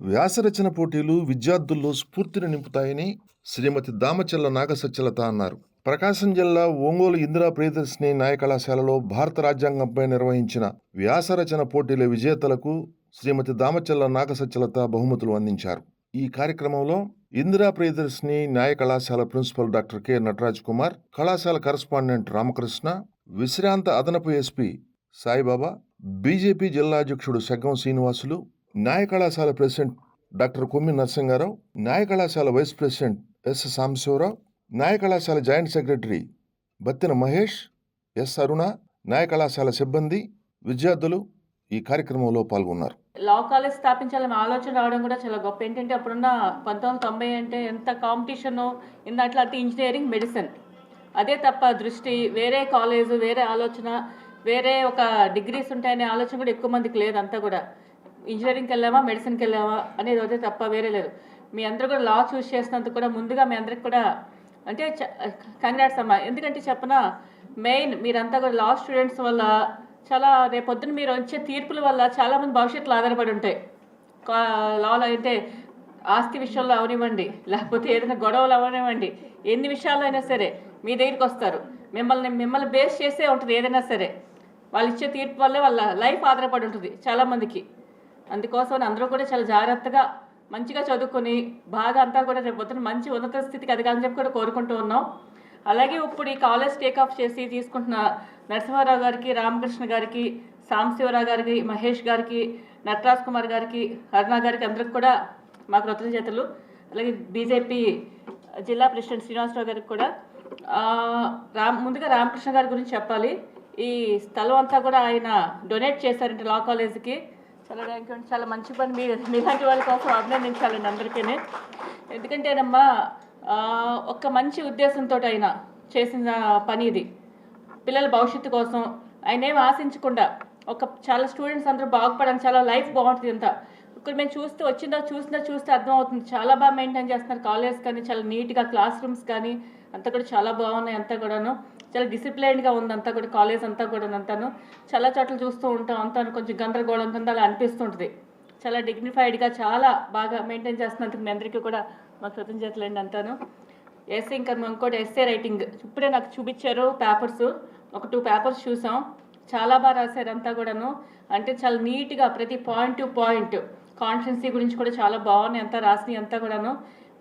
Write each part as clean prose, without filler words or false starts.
వ్యాసరచన పోటీలు విద్యార్థుల్లో స్ఫూర్తిని నింపుతాయని శ్రీమతి దామచల్ల నాగసత్యలత అన్నారు. ప్రకాశం జిల్లా ఒంగోలు ఇందిరా ప్రియదర్శిని న్యాయ కళాశాలలో భారత రాజ్యాంగంపై నిర్వహించిన వ్యాసరచన పోటీల విజేతలకు శ్రీమతి దామచల్ల నాగసత్యలత బహుమతులు అందించారు. ఈ కార్యక్రమంలో ఇందిరా ప్రియదర్శిని న్యాయ కళాశాల principal doctor K Nataraj Kumar, కళాశాల కరెస్పాండెంట్ రామకృష్ణ, విశ్రాంత అదనపు ఎస్పీ సాయిబాబా, బీజేపీ జిల్లా అధ్యక్షుడు సెగ్గం శ్రీనివాసులు, న్యాయ కళాశాల ప్రెసిడెంట్ డాక్టర్ కొమ్మి నరసింగారావు, న్యాయ కళాశాల వైస్ ప్రెసిడెంట్ ఎస్ సాంబశివరావు, న్యాయ కళాశాల joint secretary Battina Mahesh, S Aruna, న్యాయ కళాశాల సిబ్బంది, విద్యార్థులు ఈ కార్యక్రమంలో పాల్గొన్నారు. లా కాలేజ్ స్థాపించాలనే ఆలోచన రావడం కూడా చాలా గొప్ప. ఏంటంటే అప్పుడున్న 1990 అంటే ఎంత కాంపిటీషను ఇందాట్లో అంటే ఇంజనీరింగ్, మెడిసిన్, అదే తప్ప దృష్టి వేరే కాలేజు, వేరే ఆలోచన, వేరే ఒక డిగ్రీస్ ఉంటాయనే ఆలోచన కూడా ఎక్కువ మందికి లేదు. అంతా కూడా ఇంజనీరింగ్కి వెళ్ళామా, మెడిసిన్కి వెళ్ళామా అనేది అదే తప్ప వేరే లేదు. మీ అందరూ కూడా లా చూస్ చేసినందుకు కూడా ముందుగా మీ అందరికి కూడా అంటే కంగ్రాట్స్ అమ్మా. ఎందుకంటే చెప్పనా, మెయిన్ మీరంతా కూడా లా స్టూడెంట్స్ వల్ల చాలా రేపొద్దున మీరు వచ్చే తీర్పుల వల్ల చాలామంది భవిష్యత్తులో ఆధారపడి ఉంటాయి. లాలో అంటే ఆస్తి విషయంలో అవనివ్వండి, లేకపోతే ఏదైనా గొడవలు అవనివ్వండి, ఎన్ని విషయాల్లో అయినా సరే మీ దగ్గరికి వస్తారు. మిమ్మల్ని బేస్ చేసే ఉంటుంది ఏదైనా సరే. వాళ్ళు ఇచ్చే తీర్పు వల్లే వాళ్ళ లైఫ్ ఆధారపడి ఉంటుంది చాలామందికి. అందుకోసం అందరూ కూడా చాలా జాగ్రత్తగా మంచిగా చదువుకొని బాగా అంతా కూడా రేపు పొద్దున మంచి ఉన్నత స్థితికి ఎదగాలని చెప్పి కూడా కోరుకుంటూ ఉన్నాం. అలాగే ఇప్పుడు ఈ కాలేజ్ టేకాఫ్ చేసి తీసుకుంటున్న నరసింహారావు గారికి, రామకృష్ణ గారికి, సాంబశివరావు గారికి, మహేష్ గారికి, నటరాజ్ కుమార్ గారికి, అరుణ గారికి అందరికి కూడా మా కృతజ్ఞతలు. అలాగే బీజేపీ జిల్లా ప్రెసిడెంట్ శ్రీనివాసరావు గారికి కూడా. ముందుగా రామకృష్ణ గారి గురించి చెప్పాలి. ఈ స్థలం అంతా కూడా ఆయన డొనేట్ చేశారంటే లా కాలేజీకి. చాలా థ్యాంక్ యూ అండి. చాలా మంచి పని. మీలాంటి వాళ్ళ కోసం అభినందించాలండి అందరికీ. ఎందుకంటేనమ్మా ఒక మంచి ఉద్దేశంతో ఆయన చేసిన పని ఇది. పిల్లల భవిష్యత్తు కోసం ఆయన ఏం ఆశించకుండా చాలా స్టూడెంట్స్ అందరూ బాగుపడడానికి, చాలా లైఫ్ బాగుంటుంది అంతా. ఇక్కడ మేము చూస్తే అర్థమవుతుంది. చాలా బాగా మెయింటైన్ చేస్తున్నారు కాలేజ్ కానీ, చాలా నీట్గా క్లాస్ రూమ్స్ కానీ అంతా కూడా చాలా బాగున్నాయి. అంతా కూడాను చాలా డిసిప్లైన్డ్గా ఉంది అంతా కూడా కాలేజ్ అంతా కూడా. అంతాను చాలా చోట్ల చూస్తూ ఉంటాం, అంతా కొంచెం గందరగోళం కింద అలా అనిపిస్తుంటుంది. చాలా డిగ్నిఫైడ్గా చాలా బాగా మెయింటైన్ చేస్తున్నందుకు మీ అందరికీ కూడా మా కృతజ్ఞతలండి అంతాను. ఇంకా ఇంకోటి ఎస్ఏ రైటింగ్ ఇప్పుడే నాకు చూపించారు పేపర్స్. ఒక 2 పేపర్స్ చూసాం. చాలా బాగా రాశారు అంతా కూడాను. అంటే చాలా నీట్గా ప్రతి పాయింట్ టు పాయింట్ కాన్స్టిట్యున్సీ గురించి కూడా చాలా బాగున్నాయి అంతా రాసినవి అంతా కూడాను.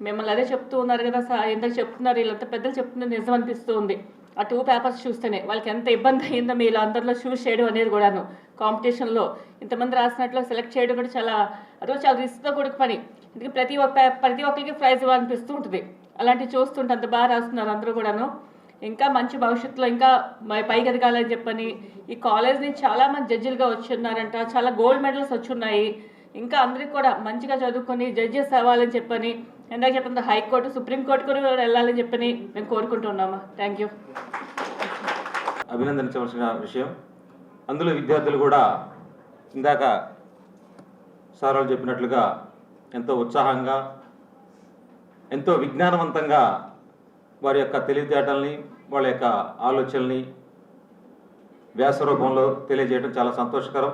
మిమ్మల్ని అదే చెప్తూ ఉన్నారు కదా, ఎందుకు చెప్తున్నారు వీళ్ళంతా పెద్దలు చెప్తున్నారు, నిజం అనిపిస్తూ ఉంది. ఆ 2 పేపర్స్ చూస్తేనే వాళ్ళకి ఎంత ఇబ్బంది అయిందో మీరు అందరిలో చూస్ చేయడం అనేది కూడాను. కాంపిటీషన్లో ఇంతమంది రాసినట్లు సెలెక్ట్ చేయడం కూడా చాలా రిస్క్తో కూడిన పని. ఎందుకంటే ప్రతి ఒక్కరికి ప్రైజ్ ఇవ్వాలనిపిస్తూ ఉంటుంది. అలాంటివి చూస్తుంటే అంత బాగా రాస్తున్నారు అందరూ కూడాను. ఇంకా మంచి భవిష్యత్తులో ఇంకా పైకి ఎదగాలని చెప్పని ఈ కాలేజ్ నుంచి చాలామంది జడ్జిలుగా వచ్చి ఉన్నారంట. చాలా గోల్డ్ మెడల్స్ వచ్చి ఉన్నాయి. ఇంకా అందరికీ కూడా మంచిగా చదువుకొని జడ్జెస్ అవ్వాలని చెప్పని, ఎందాక చెప్పిన హైకోర్టు, సుప్రీంకోర్టు కూడా వెళ్ళాలని చెప్పని మేము కోరుకుంటున్నాము. Thank you. అభినందించవలసిన విషయం. అందులో విద్యార్థులు కూడా ఇందాక సార్ వాళ్ళు చెప్పినట్లుగా ఎంతో ఉత్సాహంగా, ఎంతో విజ్ఞానవంతంగా వారి యొక్క తెలివితేటల్ని, వాళ్ళ యొక్క ఆలోచనల్ని వ్యాస రూపంలో తెలియజేయడం చాలా సంతోషకరం.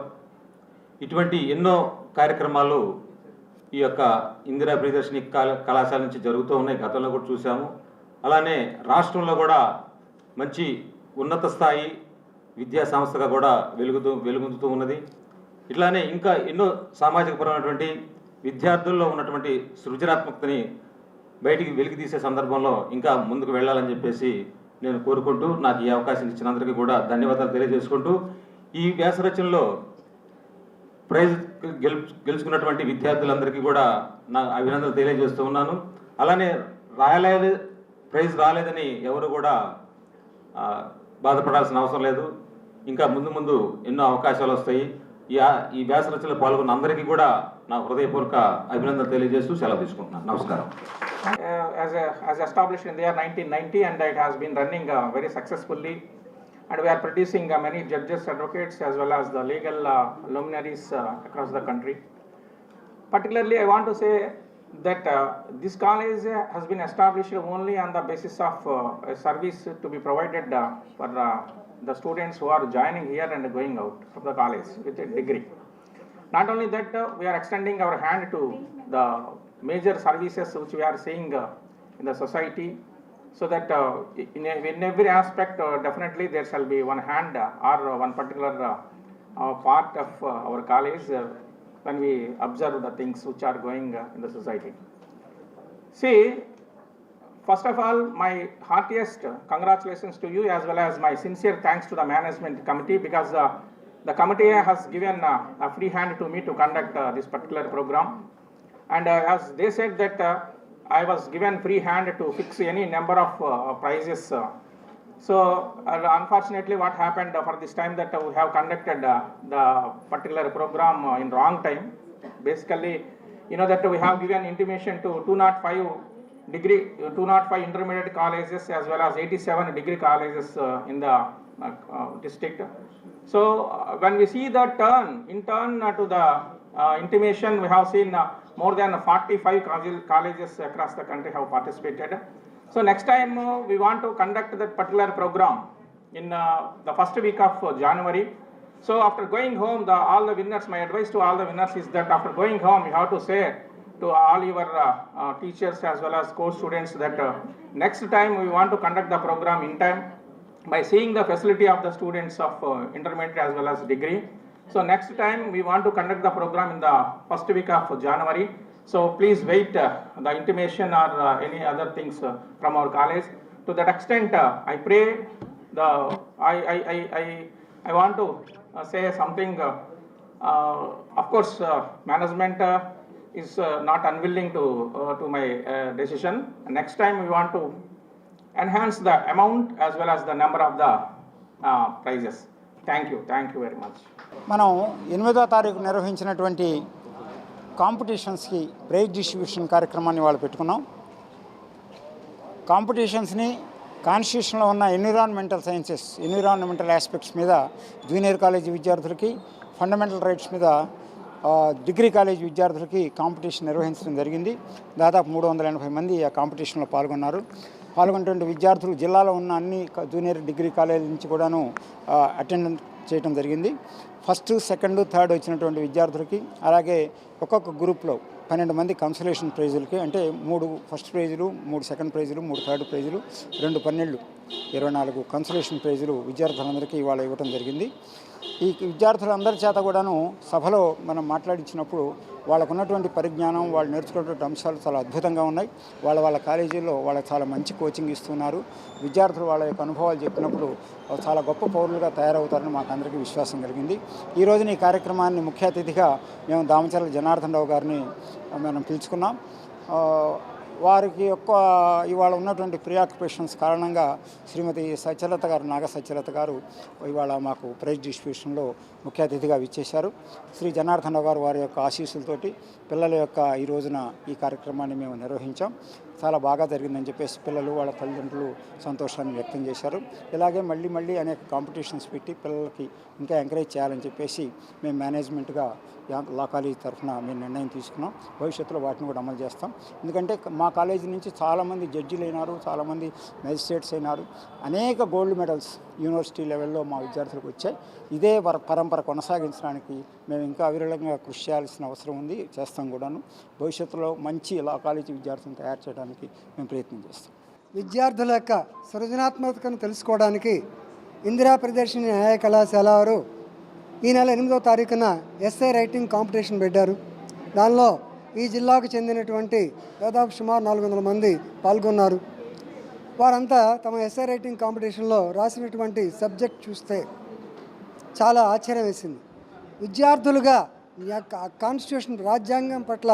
ఇటువంటి ఎన్నో కార్యక్రమాలు ఈ యొక్క ఇందిరా ప్రియదర్శిని కళాశాల నుంచి జరుగుతూ ఉన్నాయి. గతంలో కూడా చూసాము. అలానే రాష్ట్రంలో కూడా మంచి ఉన్నత స్థాయి విద్యా సంస్థగా కూడా వెలుగొందుతూ ఉన్నది. ఇట్లానే ఇంకా ఎన్నో సామాజికపరమైనటువంటి విద్యార్థుల్లో ఉన్నటువంటి సృజనాత్మకతని బయటికి వెలికి తీసే సందర్భంలో ఇంకా ముందుకు వెళ్ళాలని చెప్పేసి నేను కోరుకుంటూ, నాకు ఈ అవకాశం ఇచ్చినందరికీ కూడా ధన్యవాదాలు తెలియజేసుకుంటూ, ఈ వ్యాసరచనలో ప్రైజ్ గెలుచుకున్నటువంటి విద్యార్థులందరికీ కూడా నా అభినందనలు తెలియజేస్తూ ఉన్నాను. అలానే ప్రైజ్ రాలేదని ఎవరు కూడా బాధపడాల్సిన అవసరం లేదు. ఇంకా ముందు ఎన్నో అవకాశాలు వస్తాయి. ఈ వ్యాసరచనలో పాల్గొన్న అందరికీ కూడా నా హృదయపూర్వక అభినందనలు తెలియజేస్తూ సెలవు తీసుకుంటున్నాను. నమస్కారం. As established in the year 1990, and it has been running very successfully, and we are producing many judges, advocates, as well as the legal luminaries across the country. Particularly, I want to say that this college has been established only on the basis of a service to be provided for the students who are joining here and going out of the college with a degree. Not only that, we are extending our hand to the major services which we are seeing in the society, so that in every aspect, definitely there shall be one hand or one particular part of our college when we observe the things which are going in the society. See, first of all, my heartiest congratulations to you, as well as my sincere thanks to the management committee, because the committee has given a free hand to me to conduct this particular program. And as they said that I was given free hand to fix any number of prizes. So unfortunately what happened for this time that we have conducted the particular program in wrong time. Basically, you know that we have given intimation to 205 intermediate colleges as well as 87 degree colleges in the district. So when we see the in turn to the intimation, we have seen more than 45 colleges across the country have participated. So next time we want to conduct that particular program in the first week of January. So after going home, all the winners, my advice to all the winners is that after going home, you have to say to all your teachers as well as course students that next time we want to conduct the program in time by seeing the facility of the students of intermediate as well as degree. So next time we want to conduct the program in the first week of January. So please wait the intimation or any other things from our college. To that extent, I pray I want to say something. Of course, management is not unwilling to my decision. Next time we want to enhance the amount as well as the number of the prizes. Thank you very much. మనం 8వ తారీఖు నిర్వహించినటువంటి కాంపిటీషన్స్కి prize distribution కార్యక్రమాన్ని వాళ్ళు పెట్టుకున్నాం. కాంపిటీషన్స్ని కాన్స్టిట్యూషన్లో ఉన్న environmental aspects మీద జూనియర్ కాలేజీ విద్యార్థులకి, ఫండమెంటల్ రైట్స్ మీద డిగ్రీ కాలేజ్ విద్యార్థులకి కాంపిటీషన్ నిర్వహించడం జరిగింది. దాదాపు 380 మంది ఆ కాంపిటీషన్లో పాల్గొన్నటువంటి విద్యార్థులు జిల్లాలో ఉన్న అన్ని జూనియర్ డిగ్రీ కాలేజీ నుంచి కూడాను అటెండ్ చేయడం జరిగింది. ఫస్ట్, సెకండ్, థర్డ్ వచ్చినటువంటి విద్యార్థులకి, అలాగే ఒక్కొక్క గ్రూప్లో 12 మంది కన్సలేషన్ ప్రైజులకి, అంటే 3 ఫస్ట్ ప్రైజులు, 3 సెకండ్ ప్రైజులు, 3 థర్డ్ ప్రైజులు, 2 12 24 కన్సలేషన్ ప్రైజులు విద్యార్థులందరికీ ఇవాళ ఇవ్వడం జరిగింది. ఈ విద్యార్థులందరి చేత కూడాను సభలో మనం మాట్లాడించినప్పుడు వాళ్ళకు ఉన్నటువంటి పరిజ్ఞానం, వాళ్ళు నేర్చుకున్నటువంటి అంశాలు చాలా అద్భుతంగా ఉన్నాయి. వాళ్ళ కాలేజీల్లో వాళ్ళకి చాలా మంచి కోచింగ్ ఇస్తున్నారు. విద్యార్థులు వాళ్ళ యొక్క అనుభవాలు చెప్పినప్పుడు చాలా గొప్ప పౌరులుగా తయారవుతారని మాకు అందరికీ విశ్వాసం కలిగింది. ఈరోజున ఈ కార్యక్రమాన్ని ముఖ్య అతిథిగా మేము దామచర్ల జనార్దన్ రావు గారిని మనం పిలుచుకున్నాం. వారికి ఇవాళ ఉన్నటువంటి ప్రియాక్యుపేషన్స్ కారణంగా శ్రీమతి సత్యలత గారు, నాగ సత్యలత గారు ఇవాళ మాకు ప్రైజ్ డిస్ట్రిబ్యూషన్లో ముఖ్య అతిథిగా విచ్చేశారు. శ్రీ జనార్దన్ రావు గారు వారి యొక్క ఆశీస్సులతోటి పిల్లల యొక్క ఈ రోజున ఈ కార్యక్రమాన్ని మేము నిర్వహించాం. చాలా బాగా జరిగిందని చెప్పేసి పిల్లలు, వాళ్ళ తల్లిదండ్రులు సంతోషాన్ని వ్యక్తం చేశారు. ఇలాగే మళ్ళీ అనేక కాంపిటీషన్స్ పెట్టి పిల్లలకి ఇంకా ఎంకరేజ్ చేయాలని చెప్పేసి మేము మేనేజ్మెంట్గా లా కాలేజీ తరఫున మేము నిర్ణయం తీసుకున్నాం. భవిష్యత్తులో వాటిని కూడా అమలు చేస్తాం. ఎందుకంటే మా కాలేజీ నుంచి చాలామంది జడ్జిలు అయినారు, చాలామంది మెజిస్ట్రేట్స్ అయినారు. అనేక గోల్డ్ మెడల్స్ యూనివర్సిటీ లెవెల్లో మా విద్యార్థులకు వచ్చాయి. ఇదే పరంపర కొనసాగించడానికి మేము ఇంకా అవిరళంగా కృషి చేయాల్సిన అవసరం ఉంది, చేస్తాం కూడాను. భవిష్యత్తులో మంచి లా కాలేజీ విద్యార్థులను తయారు చేయడానికి మేము ప్రయత్నం చేస్తాం. విద్యార్థుల యొక్క సృజనాత్మకతను తెలుసుకోవడానికి ఇందిరా ప్రియదర్శిని న్యాయ కళాశాల వారు ఈ నెల 8వ తారీఖున ఎస్ఏ రైటింగ్ కాంపిటీషన్ పెట్టారు. దానిలో ఈ జిల్లాకు చెందినటువంటి దాదాపు సుమారు 400 మంది పాల్గొన్నారు. వారంతా తమ ఎస్ఏ రైటింగ్ కాంపిటీషన్లో రాసినటువంటి సబ్జెక్ట్ చూస్తే చాలా ఆశ్చర్యం వేసింది. విద్యార్థులుగా కాన్స్టిట్యూషన్ రాజ్యాంగం పట్ల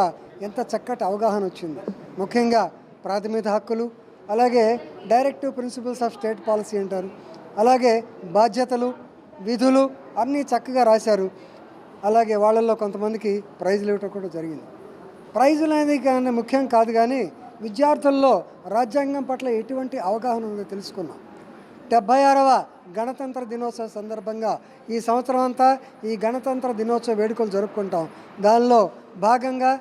ఎంత చక్కటి అవగాహన వచ్చింది. ముఖ్యంగా ప్రాథమిక హక్కులు, అలాగే directive principles of state policy అంటారు, అలాగే బాధ్యతలు, విధులు అన్నీ చక్కగా రాశారు. అలాగే వాళ్ళల్లో కొంతమందికి ప్రైజులు ఇవ్వటం కూడా జరిగింది. ప్రైజులు అనేది కానీ ముఖ్యం కాదు, కానీ విద్యార్థుల్లో రాజ్యాంగం పట్ల ఎటువంటి అవగాహన ఉందో తెలుసుకున్నాం. 76వ గణతంత్ర దినోత్సవ సందర్భంగా ఈ సంవత్సరం అంతా ఈ గణతంత్ర దినోత్సవ వేడుకలు జరుపుకుంటాం. దానిలో భాగంగా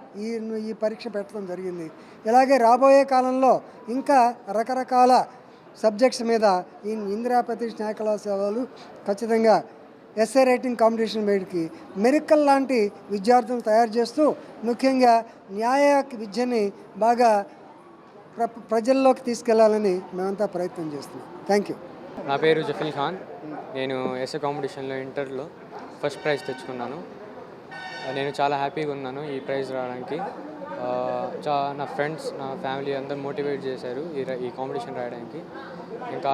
ఈ పరీక్ష పెట్టడం జరిగింది. ఇలాగే రాబోయే కాలంలో ఇంకా రకరకాల సబ్జెక్ట్స్ మీద ఈ ఇందిరా ప్రతిష్ఠ న్యాయ కళాశాలలు ఖచ్చితంగా ఎస్ఏ రైటింగ్ కాంపిటీషన్ మీదకి మెరికల్ లాంటి విద్యార్థులను తయారు చేస్తూ ముఖ్యంగా న్యాయ విద్యని బాగా ప్రజల్లోకి తీసుకెళ్లాలని మేమంతా ప్రయత్నం చేస్తున్నాం. Thank you. నా పేరు జఫీల్ ఖాన్. నేను ఎస్ఏ కాంపిటీషన్లో ఇంటర్లో ఫస్ట్ ప్రైజ్ తెచ్చుకున్నాను. నేను చాలా హ్యాపీగా ఉన్నాను ఈ ప్రైజ్ రావడానికి. నా ఫ్రెండ్స్, నా ఫ్యామిలీ అందరూ మోటివేట్ చేశారు ఈ కాంపిటీషన్ రాయడానికి. ఇంకా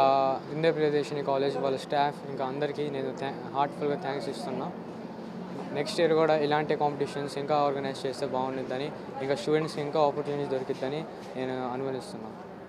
ఇండియా ప్రియదర్శిని కాలేజ్ వాళ్ళ స్టాఫ్ ఇంకా అందరికీ నేను హార్ట్ఫుల్గా థ్యాంక్స్ ఇస్తున్నా. నెక్స్ట్ ఇయర్ కూడా ఇలాంటి కాంపిటీషన్స్ ఇంకా ఆర్గనైజ్ చేస్తే బాగుంటుందని, ఇంకా స్టూడెంట్స్కి ఇంకా ఆపర్చునిటీస్ దొరికిద్దని నేను అనుమానిస్తున్నాను.